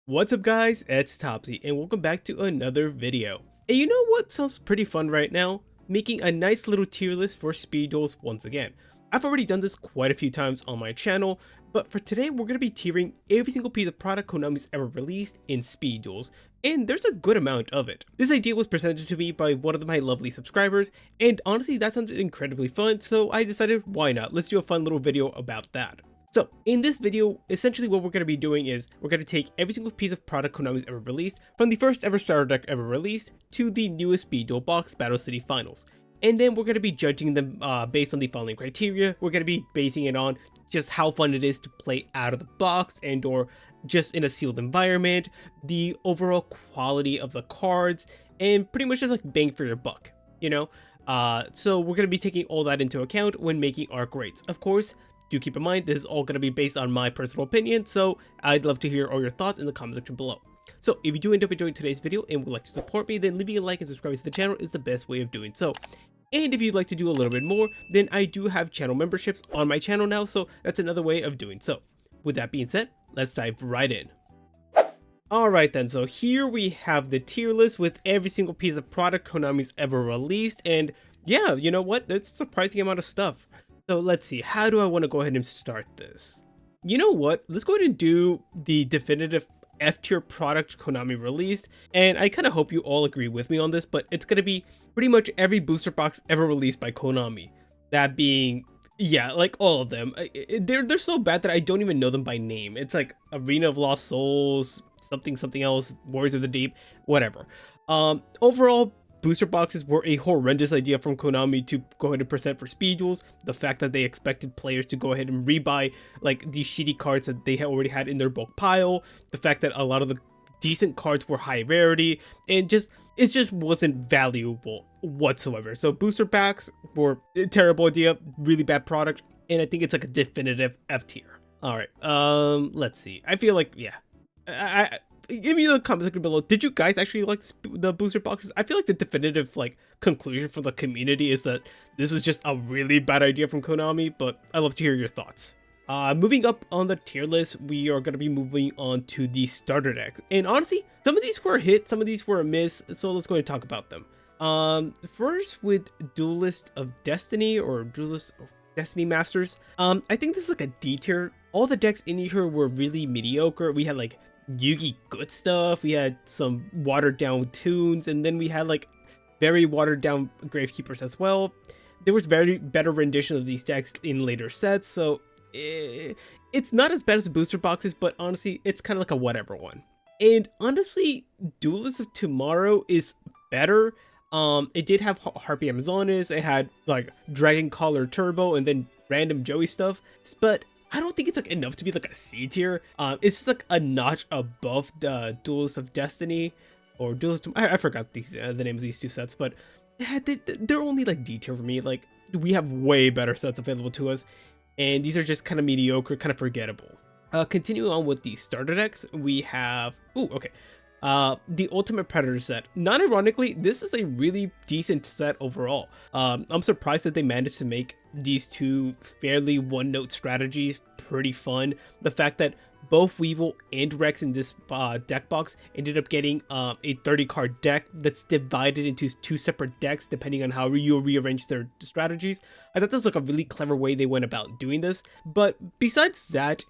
What's up guys, it's Topsy and welcome back to another video. And you know what sounds pretty fun right now? Making a nice little tier list for speed duels once again. I've already done this quite a few times on my channel, but for today we're going to be tiering every single piece of product Konami's ever released in speed duels, and there's a good amount of it. This idea was presented to me by one of my lovely subscribers, and honestly that sounded incredibly fun, so I decided why not, let's do a fun little video about that. So in this video, essentially what we're going to be doing is we're going to take every single piece of product Konami's ever released, from the first ever starter deck ever released to the newest Speed Duel box Battle City Finals. And then we're going to be judging them based on the following criteria. We're going to be basing it on just how fun it is to play out of the box and or just in a sealed environment, the overall quality of the cards, and pretty much just like bang for your buck, you know? So we're going to be taking all that into account when making our grades. Of course, do keep in mind, this is all going to be based on my personal opinion, so I'd love to hear all your thoughts in the comment section below. So if you do end up enjoying today's video and would like to support me, then leaving a like and subscribing to the channel is the best way of doing so. And if you'd like to do a little bit more, then I do have channel memberships on my channel now, so that's another way of doing so. With that being said, let's dive right in. Alright then, so here we have the tier list with every single piece of product Konami's ever released, and yeah, you know what, that's a surprising amount of stuff. So let's see, how do I want to go ahead and start this? You know what, let's go ahead and do the definitive F tier product Konami released, and I kind of hope you all agree with me on this, but it's going to be pretty much every booster box ever released by Konami. That being, yeah, like all of them. They're so bad that I don't even know them by name. It's like Arena of Lost Souls, something else, Warriors of the Deep, whatever. Overall, booster boxes were a horrendous idea from Konami to go ahead and present for speed duels. The fact that they expected players to go ahead and rebuy like these shitty cards that they had already had in their bulk pile. The fact that a lot of the decent cards were high rarity, and it just wasn't valuable whatsoever. So booster packs were a terrible idea, really bad product, and I think it's like a definitive F tier. All right, let's see. I feel like, yeah, give me the comment section below. Did you guys actually like the booster boxes? I feel like the definitive like conclusion from the community is that this was just a really bad idea from Konami, but I'd love to hear your thoughts. Moving up on the tier list, we are going to be moving on to the starter decks. And honestly, some of these were a hit, some of these were a miss, so let's go ahead and talk about them. First with Duelist of Destiny or Duelist of Destiny Masters. I think this is like a D tier. All the decks in here were really mediocre. We had like Yugi good stuff, we had some watered down tunes, and then we had like very watered down Gravekeepers as well. There was very better rendition of these decks in later sets, so it's not as bad as the booster boxes, but honestly it's kind of like a whatever one. And honestly, Duelist of Tomorrow is better. It did have Harpy Amazonas, it had like Dragon Collar Turbo, and then random Joey stuff, but I don't think it's like enough to be like a C tier. It's just like a notch above the Duelist of Destiny or Duelist. I forgot these the names of these two sets, but they're only like D tier for me. Like we have way better sets available to us, and these are just kind of mediocre, kind of forgettable. Continuing on with the starter decks, we have the Ultimate Predator set. Not ironically, this is a really decent set overall. I'm surprised that they managed to make these two fairly one-note strategies pretty fun. The fact that both Weevil and Rex in this deck box ended up getting a 30-card deck that's divided into two separate decks depending on how you rearrange their strategies. I thought that was like a really clever way they went about doing this. But besides that,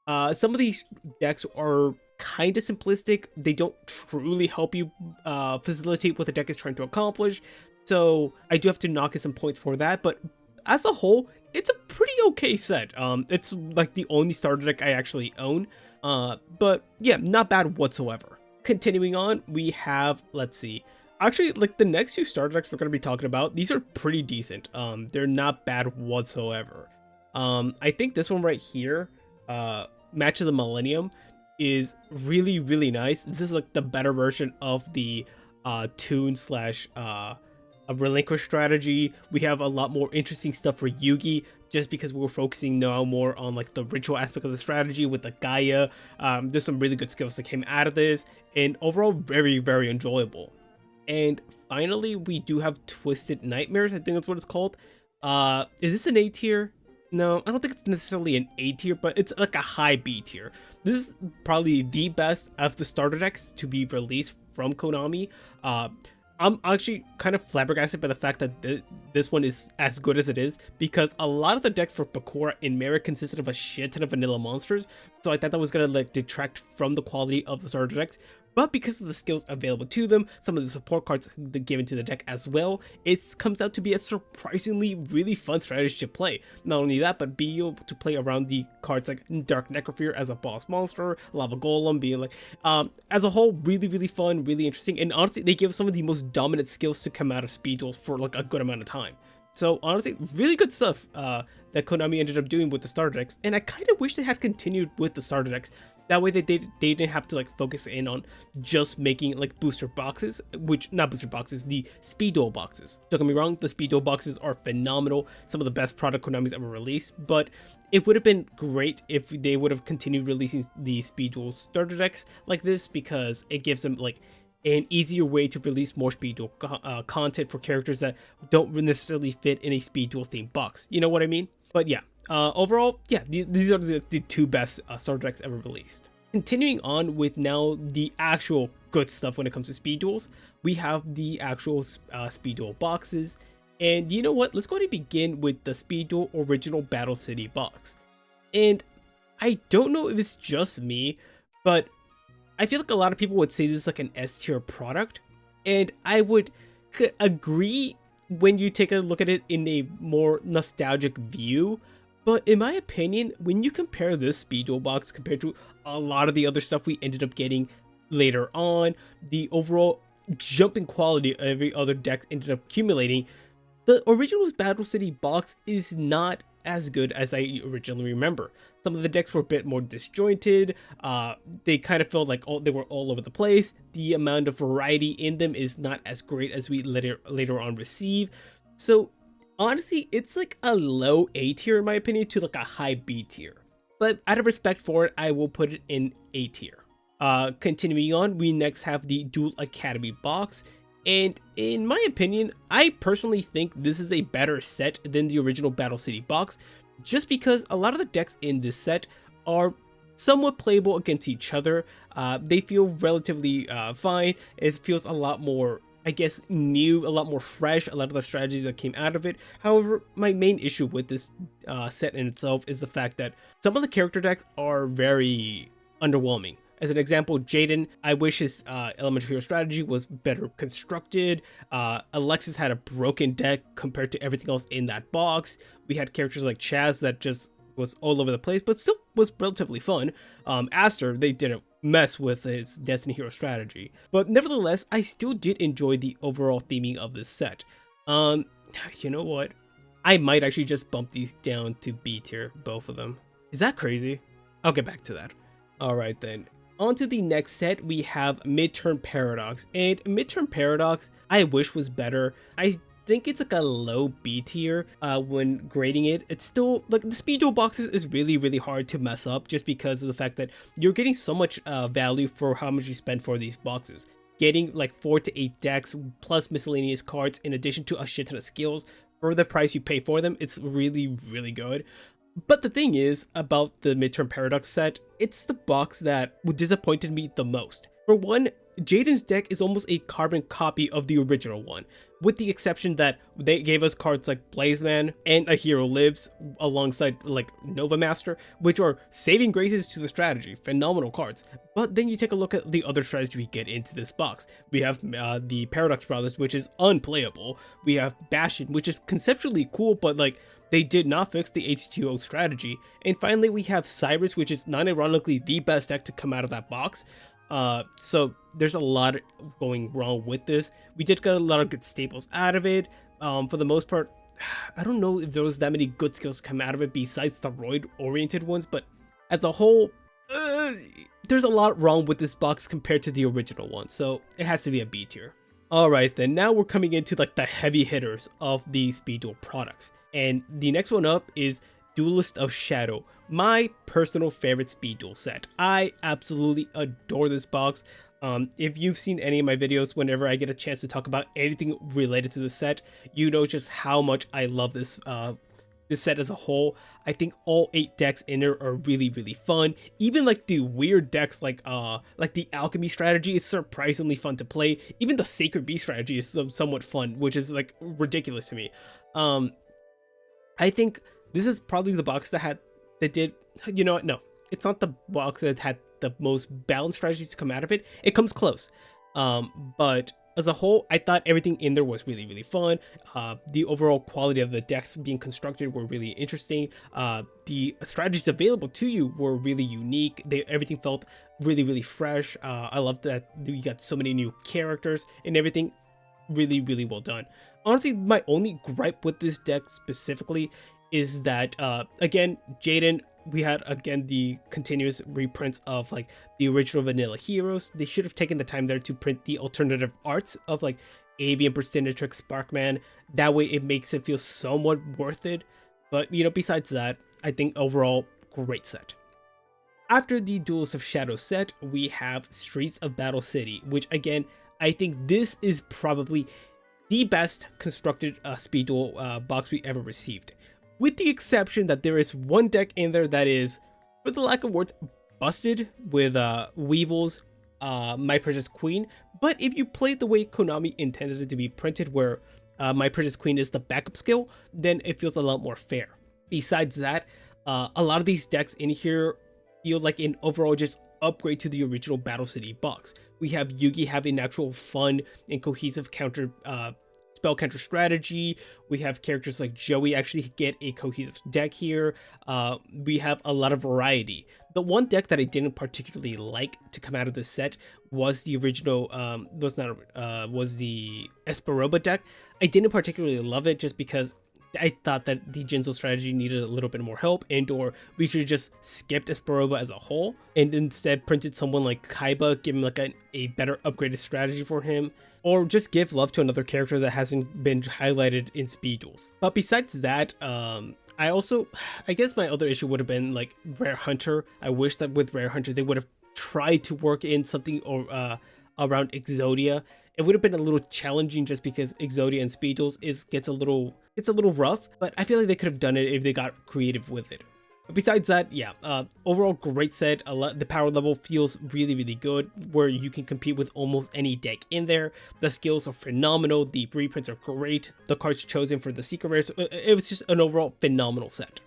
some of these decks are kind of simplistic. They don't truly help you facilitate what the deck is trying to accomplish, so I do have to knock in some points for that. But as a whole, it's a pretty okay set. It's like the only starter deck I actually own, but yeah, not bad whatsoever. Continuing on, we have, let's see, actually like the next two starter decks we're going to be talking about, these are pretty decent. They're not bad whatsoever. I think this one right here, Match of the Millennium, is really nice. This is like the better version of the tune slash a relinquish strategy. We have a lot more interesting stuff for Yugi, just because we're focusing now more on like the ritual aspect of the strategy with the Gaia. There's some really good skills that came out of this, and overall very enjoyable. And finally, we do have Twisted Nightmares. I think that's what it's called. Is this an A tier? No, I don't think it's necessarily an A tier, but it's like a high B tier. This is probably the best of the starter decks to be released from Konami. Uh, I'm actually kind of flabbergasted by the fact that this one is as good as it is, because a lot of the decks for Bakura in Merit consisted of a shit ton of vanilla monsters, so I thought that was gonna like detract from the quality of the starter decks. But because of the skills available to them, some of the support cards given to the deck as well, it comes out to be a surprisingly really fun strategy to play. Not only that, but being able to play around the cards like Dark Necrofear as a boss monster, Lava Golem being like, as a whole, really fun, really interesting, and honestly, they give some of the most dominant skills to come out of Speed Duels for like a good amount of time. So honestly, really good stuff that Konami ended up doing with the starter decks, and I kind of wish they had continued with the starter decks. That way they didn't have to like focus in on just making like booster boxes, which not booster boxes, the Speed Duel boxes. Don't get me wrong, the Speed Duel boxes are phenomenal, some of the best product Konami's ever released, but it would have been great if they would have continued releasing the Speed Duel starter decks like this, because it gives them like an easier way to release more Speed Duel content for characters that don't necessarily fit in a Speed Duel themed box. You know what I mean? But yeah, overall, yeah, these are the two best starter decks ever released. Continuing on with now the actual good stuff when it comes to Speed Duels, we have the actual Speed Duel boxes. And you know what? Let's go ahead and begin with the Speed Duel Original Battle City box. And I don't know if it's just me, but I feel like a lot of people would say this is like an S tier product. And I would agree when you take a look at it in a more nostalgic view, but in my opinion, when you compare this Speed Duel box compared to a lot of the other stuff we ended up getting later on, the overall jump in quality of every other deck ended up accumulating, the original Battle City box is not as good as I originally remember. Some of the decks were a bit more disjointed, they kind of felt like they were all over the place. The amount of variety in them is not as great as we later on receive. So honestly, it's like a low A tier in my opinion to like a high B tier. But out of respect for it, I will put it in A tier. Continuing on, we next have the Duel Academy box. And in my opinion, I personally think this is a better set than the original Battle City box, just because a lot of the decks in this set are somewhat playable against each other. They feel relatively fine. It feels a lot more, I guess, new, a lot more fresh, a lot of the strategies that came out of it. However, my main issue with this set in itself is the fact that some of the character decks are very underwhelming. As an example, Jaden, I wish his elemental hero strategy was better constructed. Alexis had a broken deck compared to everything else in that box. We had characters like Chaz that just was all over the place, but still was relatively fun. Aster, they didn't mess with his Destiny hero strategy. But nevertheless, I still did enjoy the overall theming of this set. You know what? I might actually just bump these down to B tier, both of them. Is that crazy? I'll get back to that. Alright then. On to the next set, we have Midterm Paradox, and Midterm Paradox I wish was better. I think it's like a low B tier when grading it. It's still like the Speed Duel boxes is really hard to mess up, just because of the fact that you're getting so much value for how much you spend for these boxes. Getting like 4 to 8 decks plus miscellaneous cards in addition to a shit ton of skills for the price you pay for them, it's really good. But the thing is about the Midterm Paradox set, it's the box that disappointed me the most. For one, Jaden's deck is almost a carbon copy of the original one, with the exception that they gave us cards like Blazeman and A Hero Lives alongside like Nova Master, which are saving graces to the strategy, phenomenal cards. But then you take a look at the other strategy we get into this box. We have the Paradox Brothers, which is unplayable. We have Bastion, which is conceptually cool, but like they did not fix the H2O strategy. And finally, we have Cyrus, which is non-ironically the best deck to come out of that box. So there's a lot going wrong with this. We did get a lot of good staples out of it. For the most part, I don't know if there was that many good skills come out of it besides the roid-oriented ones, but as a whole, there's a lot wrong with this box compared to the original one, so it has to be a B tier. Alright then, now we're coming into like the heavy hitters of the Speed Duel products. And the next one up is Duelist of Shadow, my personal favorite Speed Duel set. I absolutely adore this box. If you've seen any of my videos, whenever I get a chance to talk about anything related to the set, you know just how much I love this this set as a whole. I think all 8 decks in there are really, really fun. Even like the weird decks like the alchemy strategy is surprisingly fun to play. Even the sacred beast strategy is somewhat fun, which is like ridiculous to me. I think this is probably the box that did, you know what, no, it's not the box that had the most balanced strategies to come out of it. It comes close, but as a whole, I thought everything in there was really, really fun. The overall quality of the decks being constructed were really interesting. The strategies available to you were really unique. Everything felt really, really fresh. I love that we got so many new characters and everything. Really, really well done. Honestly, my only gripe with this deck specifically is that, again, Jaden, we had again the continuous reprints of like the original vanilla heroes. They should have taken the time there to print the alternative arts of like Avian, Persinatrix, Sparkman. That way it makes it feel somewhat worth it. But you know, besides that, I think overall great set. After the Duels of Shadow set, we have Streets of Battle City, which again, I think this is probably the best constructed Speed Duel box we ever received. With the exception that there is one deck in there that is, for the lack of words, busted with Weevil's My Precious Queen. But if you play it the way Konami intended it to be printed, where My Precious Queen is the backup skill, then it feels a lot more fair. Besides that, a lot of these decks in here feel like an overall just upgrade to the original Battle City box. We have Yugi having actual fun and cohesive counter spell counter strategy. We have characters like Joey actually get a cohesive deck here. We have a lot of variety. The one deck that I didn't particularly like to come out of this set was the original, was the Esperoba deck. I didn't particularly love it just because I thought that the Jinzo strategy needed a little bit more help, and or we should just skipped Esperoba as a whole and instead printed someone like Kaiba, give him like a better upgraded strategy for him, or just give love to another character that hasn't been highlighted in Speed Duels. But besides that, I guess my other issue would have been like Rare Hunter. I wish that with Rare Hunter they would have tried to work in something or around Exodia. It would have been a little challenging just because Exodia and Speed Duels gets a little rough, but I feel like they could have done it if they got creative with it. But besides that, yeah, overall great set. The power level feels really, really good, where you can compete with almost any deck in there. The skills are phenomenal. The reprints are great. The cards chosen for the secret rares, it was just an overall phenomenal set.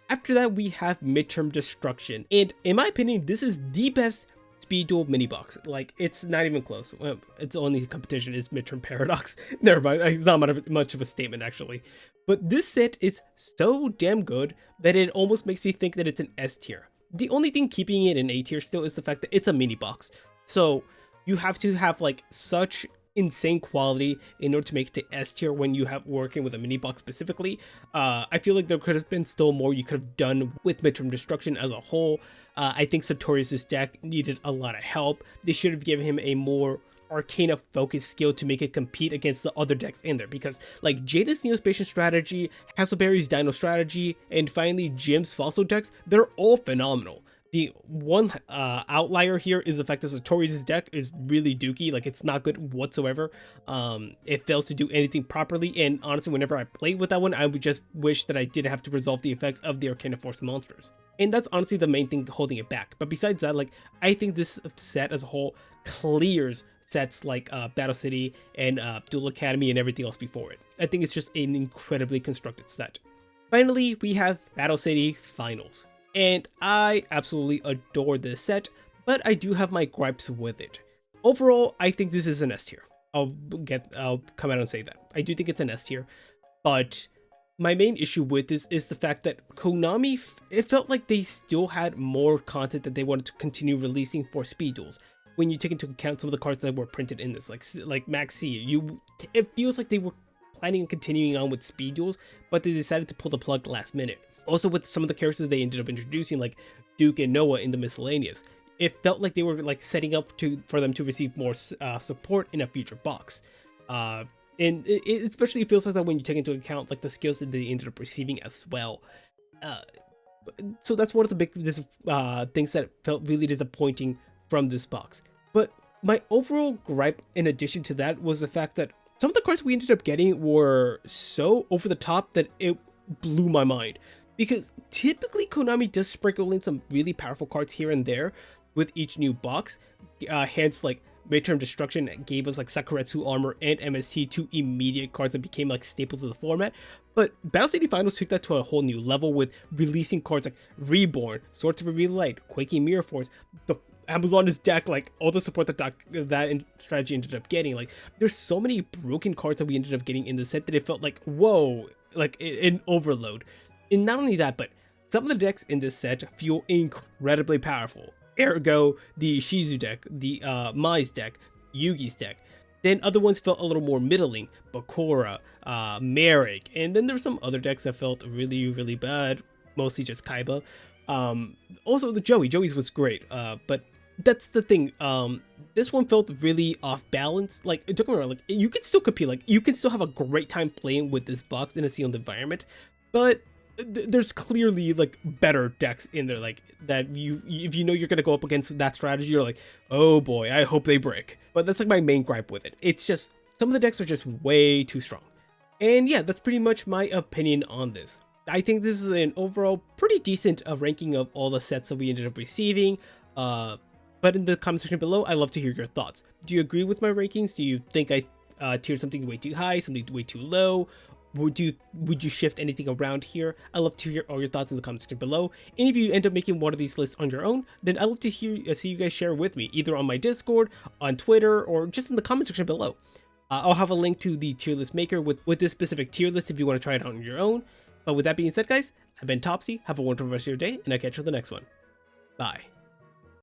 After that, we have Midterm Destruction, and in my opinion, this is the best Speed Duel mini box. Like, it's not even close. Its only competition is Midterm Paradox. Never mind, it's not much of a statement actually. But this set is so damn good that it almost makes me think that it's an S tier. The only thing keeping it in A tier still is the fact that it's a mini box. So you have to have like such insane quality in order to make it to S tier when you have working with a mini box specifically. I feel like there could have been still more you could have done with Midterm Destruction as a whole. I think Sartorius' deck needed a lot of help. They should have given him a more Arcana focused skill to make it compete against the other decks in there, because like Jada's Neospatial strategy, Hassleberry's Dino strategy, and finally Jim's Fossil decks, they're all phenomenal. The one outlier here is the fact that Sartorius' deck is really dookie. Like, it's not good whatsoever. It fails to do anything properly, and honestly, whenever I played with that one, I would just wish that I didn't have to resolve the effects of the Arcana Force monsters. And that's honestly the main thing holding it back. But besides that, like, I think this set as a whole clears sets like Battle City and Duel Academy and everything else before it. I think it's just an incredibly constructed set. Finally, we have Battle City Finals. And I absolutely adore this set, but I do have my gripes with it. Overall, I think this is an S tier. I'll come out and say that. I do think it's an S tier, but my main issue with this is the fact that Konami, it felt like they still had more content that they wanted to continue releasing for Speed Duels. When you take into account some of the cards that were printed in this, like Max C, it feels like they were planning on continuing on with Speed Duels, but they decided to pull the plug last minute. Also, with some of the characters they ended up introducing, like Duke and Noah in the miscellaneous, it felt like they were like setting up for them to receive more support in a future box. And it especially feels like that when you take into account like the skills that they ended up receiving as well. So that's one of the big things that felt really disappointing from this box. But my overall gripe in addition to that was the fact that some of the cards we ended up getting were so over the top that blew my mind, because typically Konami does sprinkle in some really powerful cards here and there with each new box. Hence, like, Midterm Destruction gave us like Sakuretsu Armor and MST, two immediate cards that became like staples of the format. But Battle City Finals took that to a whole new level with releasing cards like Reborn, Swords of Revealed Light, Quaking Mirror Force, the Amazon's deck, like all the support that strategy ended up getting. Like, there's so many broken cards that we ended up getting in the set that it felt like, whoa, like an overload. And not only that, but some of the decks in this set feel incredibly powerful. Ergo, the Shizu deck, the Mai's deck, Yugi's deck. Then other ones felt a little more middling, Bakura, Merrick, and then there's some other decks that felt really, really bad, mostly just Kaiba. Also the Joey's was great, but that's the thing. This one felt really off balance. Like, don't get me wrong, like, you can still compete, like, you can still have a great time playing with this box in a sealed environment, but there's clearly like better decks in there, like that if you know you're gonna go up against that strategy, you're like, oh boy, I hope they break. But that's like my main gripe with it. It's just some of the decks are just way too strong. And yeah, that's pretty much my opinion on this. I think this is an overall pretty decent ranking of all the sets that we ended up receiving. But in the comment section below, I'd love to hear your thoughts. Do you agree with my rankings? Do you think I tiered something way too high, something way too low? Would you shift anything around here? I'd love to hear all your thoughts in the comment section below. And if you end up making one of these lists on your own, then I'd love to see you guys share with me, either on my Discord, on Twitter, or just in the comment section below. I'll have a link to the tier list maker with this specific tier list if you want to try it out on your own. But with that being said, guys, I've been Topsy. Have a wonderful rest of your day, and I'll catch you on the next one. Bye.